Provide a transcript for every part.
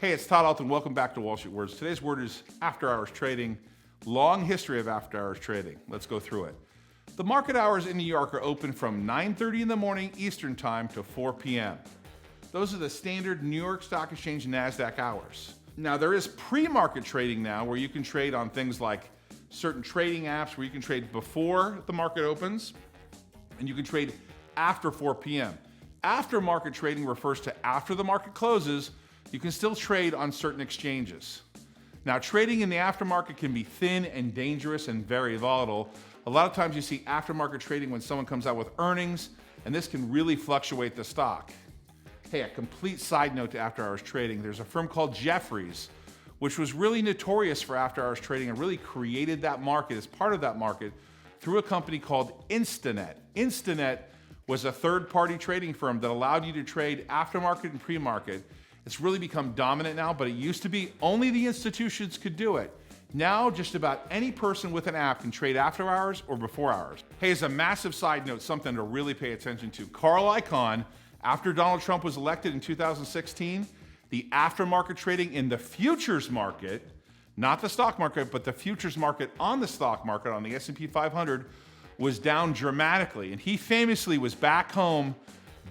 Hey, it's Todd Ault and welcome back to Wall Street Words. Today's word is after hours trading. Long history of after hours trading. Let's go through it. The market hours in New York are open from 9:30 in the morning Eastern Time to 4 p.m. Those are the standard New York Stock Exchange NASDAQ hours. Now there is pre-market trading now where you can trade on things like certain trading apps where you can trade before the market opens and you can trade after 4 p.m. After market trading refers to after the market closes. You can still trade on certain exchanges. Now, trading in the aftermarket can be thin and dangerous and very volatile. A lot of times you see aftermarket trading when someone comes out with earnings, and this can really fluctuate the stock. Hey, a complete side note to after hours trading. There's a firm called Jefferies, which was really notorious for after hours trading and really created that market as part of that market through a company called Instinet. Instinet was a third-party trading firm that allowed you to trade aftermarket and pre-market. It's really become dominant now, but it used to be only the institutions could do it. Now, just about any person with an app can trade after hours or before hours. Hey, as a massive side note, something to really pay attention to. Carl Icahn, after Donald Trump was elected in 2016, the aftermarket trading in the futures market, not the stock market, but the futures market on the stock market, on the S&P 500, was down dramatically. And he famously was back home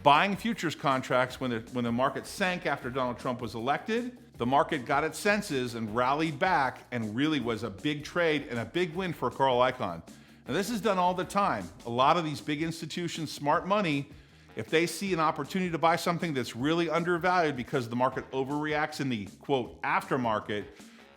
buying futures contracts when the market sank after Donald Trump was elected. The market got its senses and rallied back and really was a big trade and a big win for Carl Icahn. And this is done all the time. A lot of these big institutions, smart money, if they see an opportunity to buy something that's really undervalued because the market overreacts in the, quote, aftermarket,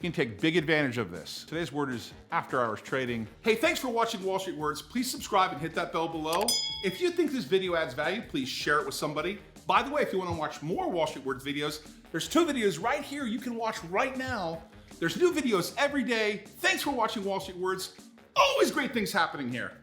you can take big advantage of this. Today's word is after hours trading. Hey, thanks for watching Wall Street Words. Please subscribe and hit that bell below. If you think this video adds value, please share it with somebody. By the way, if you want to watch more Wall Street Words videos, there's 2 videos right here you can watch right now. There's new videos every day. Thanks for watching Wall Street Words. Always great things happening here.